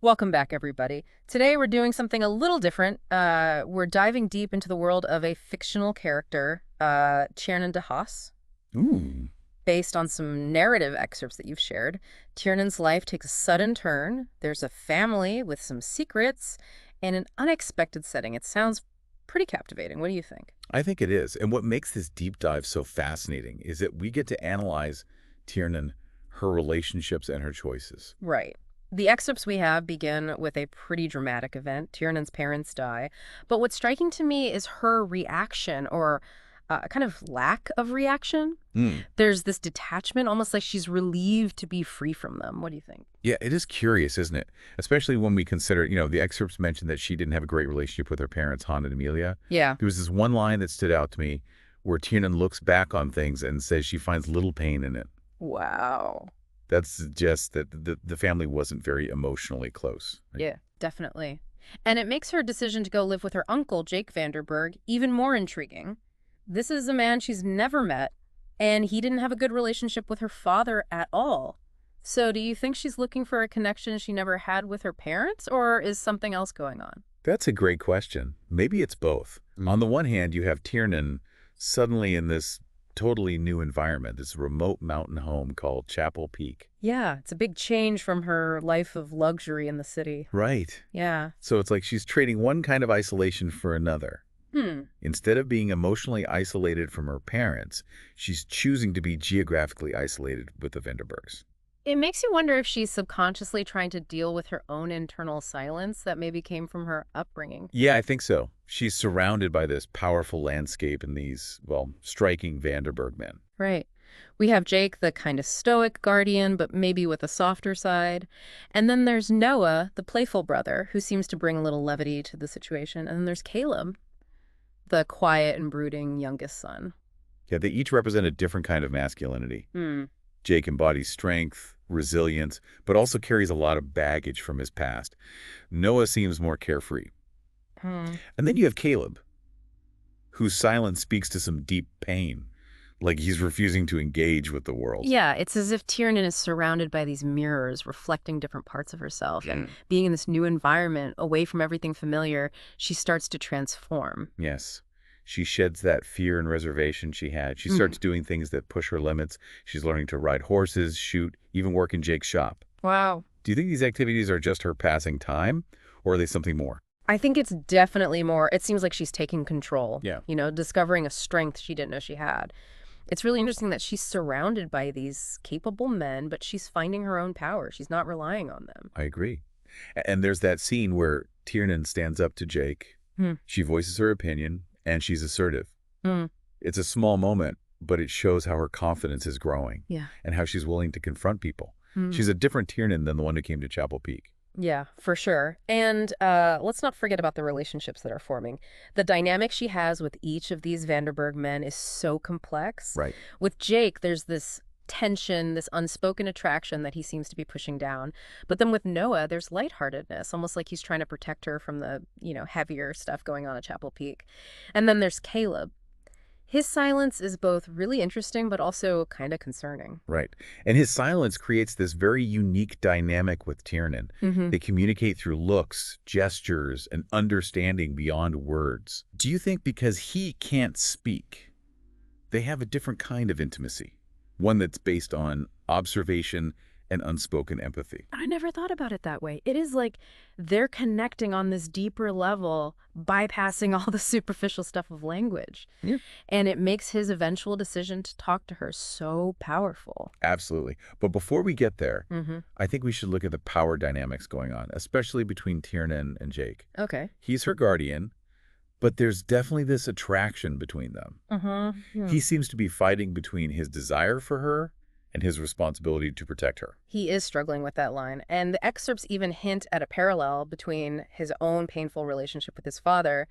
Welcome back, everybody. Today we're doing something a little different. We're diving deep into the world of a fictional character, Tiernan de Haas, Ooh. based on some narrative excerpts that you've shared. Tiernan's life takes a sudden turn. There's a family with some secrets and an unexpected setting. It sounds pretty captivating. What do you think? I think it is. And what makes this deep dive so fascinating is that we get to analyze Tiernan, her relationships, and her choices. Right. The excerpts we have begin with a pretty dramatic event. Tiernan's parents die. But what's striking to me is her reaction, or kind of lack of reaction. Hmm. There's this detachment, almost like she's relieved to be free from them. What do you think? Yeah, it is curious, isn't it? Especially when we consider, the excerpts mentioned that she didn't have a great relationship with her parents, Han and Amelia. Yeah. There was this one line that stood out to me where Tiernan looks back on things and says she finds little pain in it. Wow. That suggests that the family wasn't very emotionally close. Right? Yeah, definitely. And it makes her decision to go live with her uncle, Jake Vanderberg, even more intriguing. This is a man she's never met, and he didn't have a good relationship with her father at all. So do you think she's looking for a connection she never had with her parents, or is something else going on? That's a great question. Maybe it's both. On the one hand, you have Tiernan suddenly in this totally new environment, this remote mountain home called Chapel Peak. Yeah, it's a big change from her life of luxury in the city. Right. Yeah. So it's like she's trading one kind of isolation for another. Hmm. Instead of being emotionally isolated from her parents, she's choosing to be geographically isolated with the Vanderbergs. It makes you wonder if she's subconsciously trying to deal with her own internal silence that maybe came from her upbringing. Yeah, I think so. She's surrounded by this powerful landscape and these, well, striking Vanderberg men. Right. We have Jake, the kind of stoic guardian, but maybe with a softer side. And then there's Noah, the playful brother, who seems to bring a little levity to the situation. And then there's Caleb, the quiet and brooding youngest son. Yeah, they each represent a different kind of masculinity. Hmm. Jake embodies strength, resilience, but also carries a lot of baggage from his past. Noah seems more carefree. Hmm. And then you have Caleb, whose silence speaks to some deep pain, like he's refusing to engage with the world. Yeah, it's as if Tiernan is surrounded by these mirrors reflecting different parts of herself. And being in this new environment, away from everything familiar, she starts to transform. Yes. She sheds that fear and reservation she had. She starts doing things that push her limits. She's learning to ride horses, shoot, even work in Jake's shop. Wow. Do you think these activities are just her passing time, or are they something more? I think it's definitely more, it seems like she's taking control, Yeah. discovering a strength she didn't know she had. It's really interesting that she's surrounded by these capable men, but she's finding her own power. She's not relying on them. I agree. And there's that scene where Tiernan stands up to Jake. Hmm. She voices her opinion, and she's assertive. Hmm. It's a small moment, but it shows how her confidence is growing Yeah. and how she's willing to confront people. Hmm. She's a different Tiernan than the one who came to Chapel Peak. Yeah, for sure. And let's not forget about the relationships that are forming. The dynamic she has with each of these Vanderberg men is so complex. Right. With Jake, there's this tension, this unspoken attraction that he seems to be pushing down. But then with Noah, there's lightheartedness, almost like he's trying to protect her from the, heavier stuff going on at Chapel Peak. And then there's Caleb. His silence is both really interesting, but also kind of concerning. Right. And his silence creates this very unique dynamic with Tiernan. Mm-hmm. They communicate through looks, gestures, and understanding beyond words. Do you think because he can't speak, they have a different kind of intimacy? One that's based on observation and unspoken empathy. I never thought about it that way. It is like they're connecting on this deeper level, bypassing all the superficial stuff of language. Yeah. And it makes his eventual decision to talk to her so powerful. Absolutely. But before we get there, Mm-hmm. I think we should look at the power dynamics going on, especially between Tiernan and Jake. Okay. He's her guardian, but there's definitely this attraction between them. Mm-hmm. He seems to be fighting between his desire for her and his responsibility to protect her. He is struggling with that line. And the excerpts even hint at a parallel between his own painful relationship with his father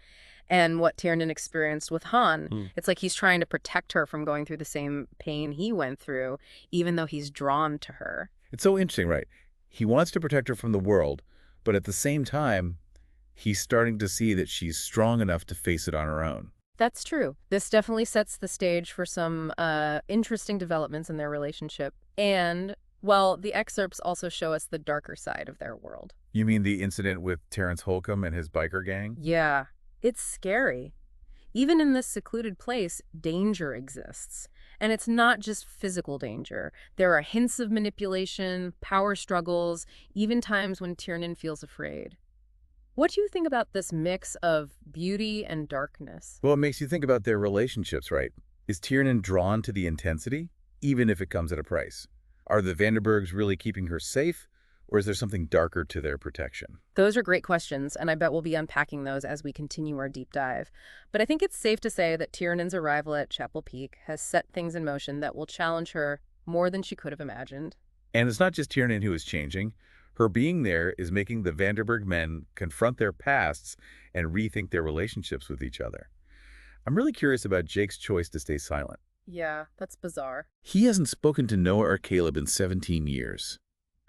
and what Tiernan experienced with Han. It's like he's trying to protect her from going through the same pain he went through, even though he's drawn to her. It's so interesting, right? He wants to protect her from the world, but at the same time, he's starting to see that she's strong enough to face it on her own. That's true. This definitely sets the stage for some interesting developments in their relationship. And, well, the excerpts also show us the darker side of their world. You mean the incident with Terrence Holcomb and his biker gang? Yeah, it's scary. Even in this secluded place, danger exists. And it's not just physical danger. There are hints of manipulation, power struggles, even times when Tiernan feels afraid. What do you think about this mix of beauty and darkness? Well, it makes you think about their relationships, right? Is Tiernan drawn to the intensity, even if it comes at a price? Are the Vanderbergs really keeping her safe, or is there something darker to their protection? Those are great questions, and I bet we'll be unpacking those as we continue our deep dive. But I think it's safe to say that Tiernan's arrival at Chapel Peak has set things in motion that will challenge her more than she could have imagined. And it's not just Tiernan who is changing. Her being there is making the Vanderberg men confront their pasts and rethink their relationships with each other. I'm really curious about Jake's choice to stay silent. Yeah, that's bizarre. He hasn't spoken to Noah or Caleb in 17 years.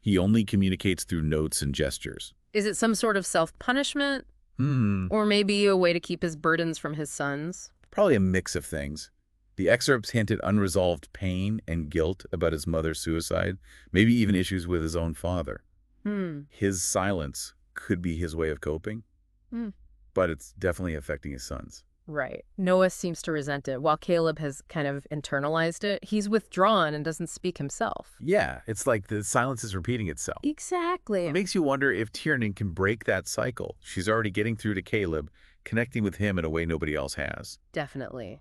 He only communicates through notes and gestures. Is it some sort of self-punishment? Hmm, Or maybe a way to keep his burdens from his sons? probably a mix of things. The excerpts hint at unresolved pain and guilt about his mother's suicide, maybe even issues with his own father. Hmm. His silence could be his way of coping, Hmm. but it's definitely affecting his sons. Right. Noah seems to resent it, while Caleb has kind of internalized it. He's withdrawn and doesn't speak himself. Yeah, it's like the silence is repeating itself. Exactly. It makes you wonder if Tiernan can break that cycle. She's already getting through to Caleb, connecting with him in a way nobody else has. Definitely.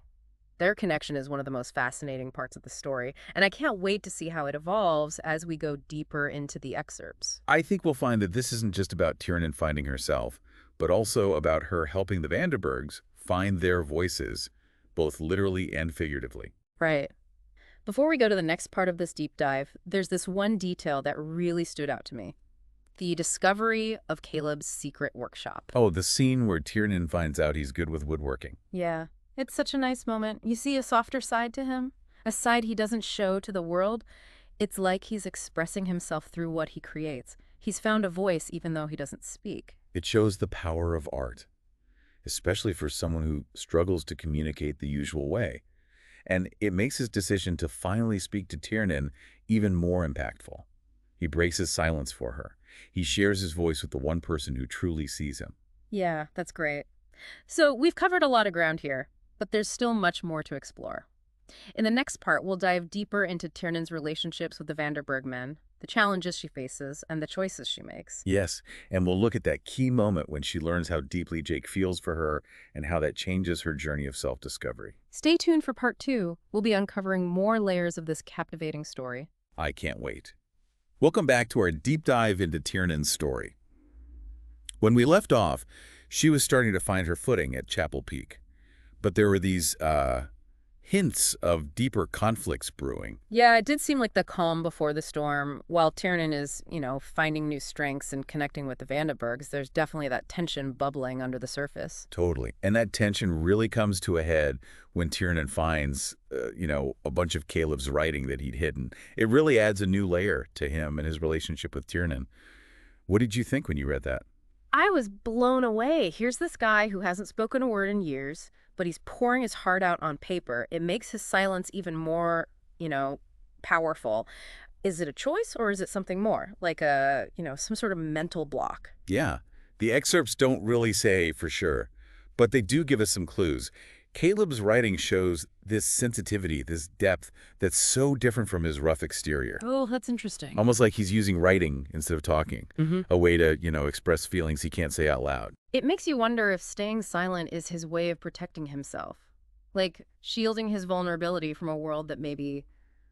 Their connection is one of the most fascinating parts of the story, and I can't wait to see how it evolves as we go deeper into the excerpts. I think we'll find that this isn't just about Tiernan finding herself, but also about her helping the Vanderbergs find their voices, both literally and figuratively. Right. Before we go to the next part of this deep dive, there's this one detail that really stood out to me. The discovery of Caleb's secret workshop. Oh, the scene where Tiernan finds out he's good with woodworking. Yeah, it's such a nice moment. You see a softer side to him, a side he doesn't show to the world. It's like he's expressing himself through what he creates. He's found a voice even though he doesn't speak. It shows the power of art, especially for someone who struggles to communicate the usual way. And it makes his decision to finally speak to Tiernan even more impactful. He breaks his silence for her. He shares his voice with the one person who truly sees him. Yeah, that's great. So we've covered a lot of ground here, but there's still much more to explore. In the next part, we'll dive deeper into Tiernan's relationships with the Vanderberg men, the challenges she faces, and the choices she makes. Yes, and we'll look at that key moment when she learns how deeply Jake feels for her and how that changes her journey of self-discovery. Stay tuned for part 2. We'll be uncovering more layers of this captivating story. I can't wait. Welcome back to our deep dive into Tiernan's story. When we left off, she was starting to find her footing at Chapel Peak. But there were these hints of deeper conflicts brewing. Yeah, it did seem like the calm before the storm. While Tiernan is, finding new strengths and connecting with the Vandenbergs, there's definitely that tension bubbling under the surface. Totally. And that tension really comes to a head when Tiernan finds, a bunch of Caleb's writing that he'd hidden. It really adds a new layer to him and his relationship with Tiernan. What did you think when you read that? I was blown away. Here's this guy who hasn't spoken a word in years, but he's pouring his heart out on paper. It makes his silence even more, powerful. Is it a choice or is it something more? Like some sort of mental block? Yeah, the excerpts don't really say for sure, but they do give us some clues. Caleb's writing shows this sensitivity, this depth that's so different from his rough exterior. Oh, that's interesting. Almost like he's using writing instead of talking, a way to, express feelings he can't say out loud. It makes you wonder if staying silent is his way of protecting himself, like shielding his vulnerability from a world that maybe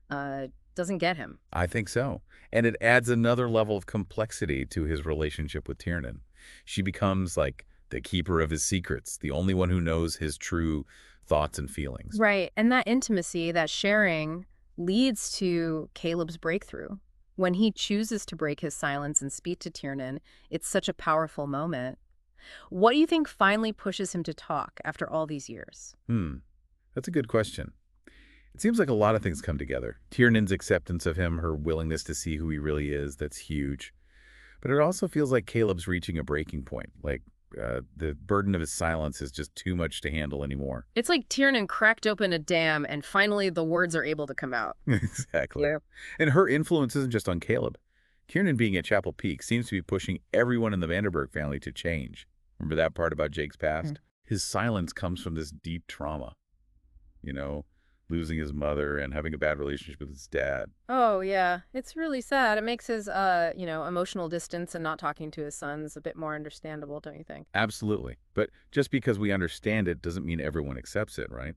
doesn't get him. I think so. And it adds another level of complexity to his relationship with Tiernan. She becomes like the keeper of his secrets, the only one who knows his true thoughts and feelings. Right. And that intimacy, that sharing, leads to Caleb's breakthrough. When he chooses to break his silence and speak to Tiernan, it's such a powerful moment. What do you think finally pushes him to talk after all these years? That's a good question. It seems like a lot of things come together. Tiernan's acceptance of him, her willingness to see who he really is, that's huge. But it also feels like Caleb's reaching a breaking point, like the burden of his silence is just too much to handle anymore. It's like Tiernan cracked open a dam and finally the words are able to come out. Exactly. Yeah. And her influence isn't just on Caleb. Kiernan being at Chapel Peak seems to be pushing everyone in the Vanderburg family to change. Remember that part about Jake's Mm. past? His silence comes from this deep trauma, you know, losing his mother and having a bad relationship with his dad. Oh, yeah. It's really sad. It makes his, emotional distance and not talking to his sons a bit more understandable, don't you think? Absolutely. But just because we understand it doesn't mean everyone accepts it, right?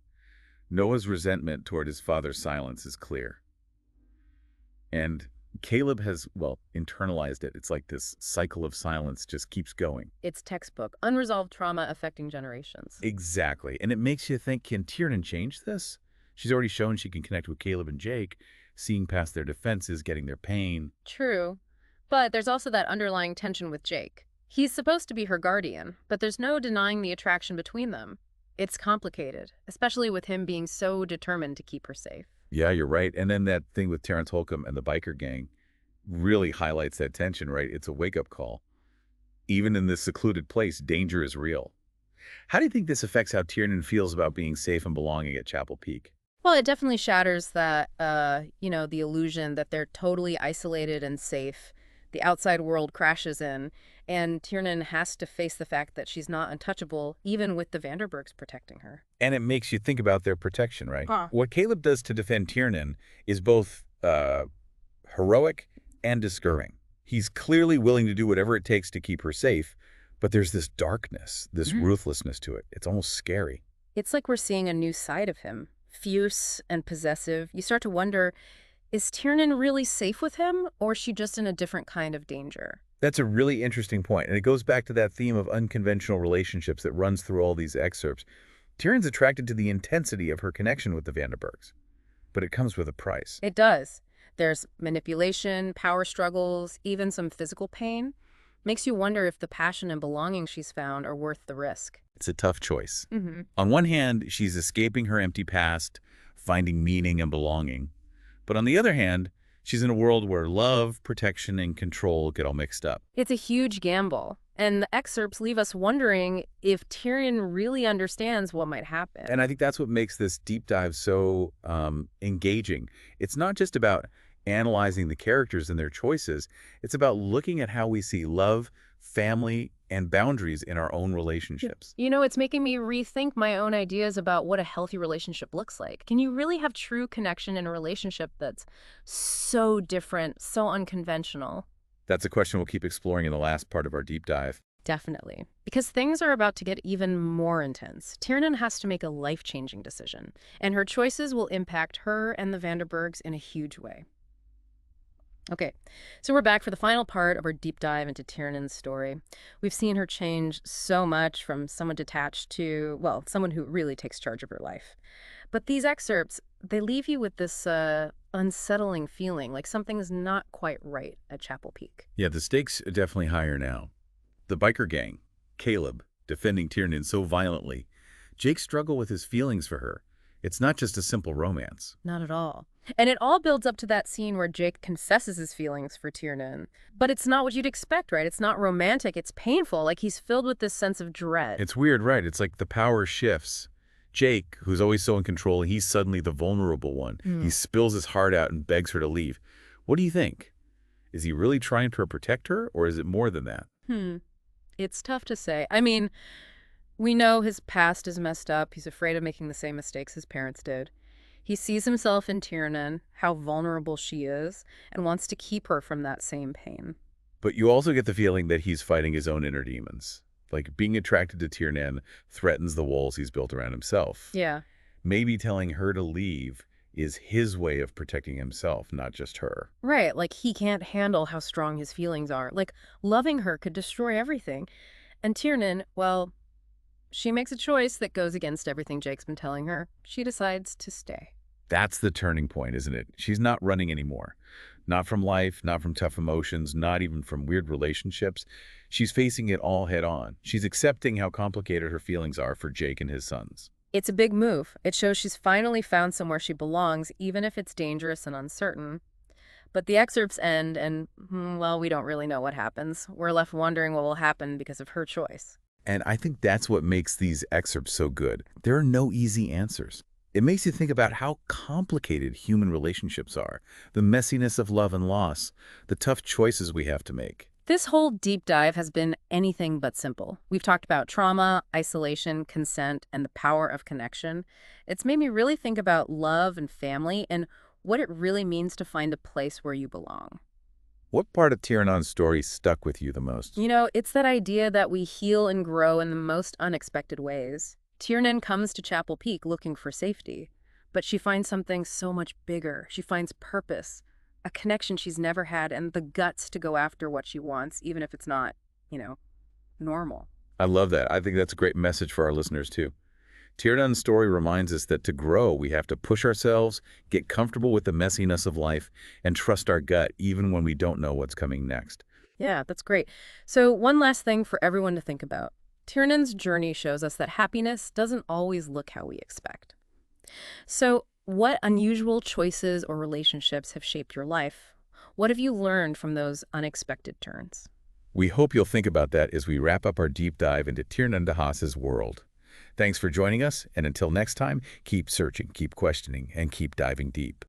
Noah's resentment toward his father's silence is clear. And Caleb has, well, internalized it. It's like this cycle of silence just keeps going. It's textbook. Unresolved trauma affecting generations. Exactly. And it makes you think, can Tiernan change this? She's already shown she can connect with Caleb and Jake, seeing past their defenses, getting their pain. True. But there's also that underlying tension with Jake. He's supposed to be her guardian, but there's no denying the attraction between them. It's complicated, especially with him being so determined to keep her safe. Yeah, you're right. And then that thing with Terrence Holcomb and the biker gang really highlights that tension, right? It's a wake-up call. Even in this secluded place, danger is real. How do you think this affects how Tiernan feels about being safe and belonging at Chapel Peak? Well, it definitely shatters that, the illusion that they're totally isolated and safe. The outside world crashes in, and Tiernan has to face the fact that she's not untouchable, even with the Vanderburgs protecting her. And it makes you think about their protection, right? Huh. What Caleb does to defend Tiernan is both heroic and discouraging. He's clearly willing to do whatever it takes to keep her safe, but there's this darkness, this ruthlessness to it. It's almost scary. It's like we're seeing a new side of him, fierce and possessive. You start to wonder, is Tiernan really safe with him, or is she just in a different kind of danger? That's a really interesting point, and it goes back to that theme of unconventional relationships that runs through all these excerpts. Tiernan's attracted to the intensity of her connection with the Vanderburgs, but it comes with a price. It does. There's manipulation, power struggles, even some physical pain. Makes you wonder if the passion and belonging she's found are worth the risk. It's a tough choice. Mm-hmm. On one hand, she's escaping her empty past, finding meaning and belonging. But on the other hand, she's in a world where love, protection, and control get all mixed up. It's a huge gamble, and the excerpts leave us wondering if Tyrion really understands what might happen. And I think that's what makes this deep dive so engaging. It's not just about analyzing the characters and their choices. It's about looking at how we see love, family, and boundaries in our own relationships. It's making me rethink my own ideas about what a healthy relationship looks like. Can you really have true connection in a relationship that's so different, so unconventional? That's a question we'll keep exploring in the last part of our deep dive. Definitely. Because things are about to get even more intense. Tiernan has to make a life-changing decision, and her choices will impact her and the Vanderburgs in a huge way. Okay, so we're back for the final part of our deep dive into Tiernan's story. We've seen her change so much from someone detached to, well, someone who really takes charge of her life. But these excerpts, they leave you with this unsettling feeling, like something's not quite right at Chapel Peak. Yeah, the stakes are definitely higher now. The biker gang, Caleb, defending Tiernan so violently. Jake's struggle with his feelings for her. It's not just a simple romance. Not at all. And it all builds up to that scene where Jake confesses his feelings for Tiernan. But it's not what you'd expect, right? It's not romantic. It's painful. Like he's filled with this sense of dread. It's weird, right? It's like the power shifts. Jake, who's always so in control, he's suddenly the vulnerable one. He spills his heart out and begs her to leave. What do you think? Is he really trying to protect her, or is it more than that? It's tough to say. I mean, we know his past is messed up. He's afraid of making the same mistakes his parents did. He sees himself in Tiernan, how vulnerable she is, and wants to keep her from that same pain. But you also get the feeling that he's fighting his own inner demons. Like being attracted to Tiernan threatens the walls he's built around himself. Yeah. Maybe telling her to leave is his way of protecting himself, not just her. Right, like he can't handle how strong his feelings are. Like loving her could destroy everything. And Tiernan, well, she makes a choice that goes against everything Jake's been telling her. She decides to stay. That's the turning point, isn't it? She's not running anymore. Not from life, not from tough emotions, not even from weird relationships. She's facing it all head on. She's accepting how complicated her feelings are for Jake and his sons. It's a big move. It shows she's finally found somewhere she belongs, even if it's dangerous and uncertain. But the excerpts end, and, well, we don't really know what happens. We're left wondering what will happen because of her choice. And I think that's what makes these excerpts so good. There are no easy answers. It makes you think about how complicated human relationships are, the messiness of love and loss, the tough choices we have to make. This whole deep dive has been anything but simple. We've talked about trauma, isolation, consent, and the power of connection. It's made me really think about love and family and what it really means to find a place where you belong. What part of Tiernan's story stuck with you the most? It's that idea that we heal and grow in the most unexpected ways. Tiernan comes to Chapel Peak looking for safety, but she finds something so much bigger. She finds purpose, a connection she's never had, and the guts to go after what she wants, even if it's not, you know, normal. I love that. I think that's a great message for our listeners, too. Tiernan's story reminds us that to grow, we have to push ourselves, get comfortable with the messiness of life, and trust our gut even when we don't know what's coming next. Yeah, that's great. So, one last thing for everyone to think about. Tiernan's journey shows us that happiness doesn't always look how we expect. So, what unusual choices or relationships have shaped your life? What have you learned from those unexpected turns? We hope you'll think about that as we wrap up our deep dive into Tiernan DeHaas's world. Thanks for joining us, and until next time, keep searching, keep questioning, and keep diving deep.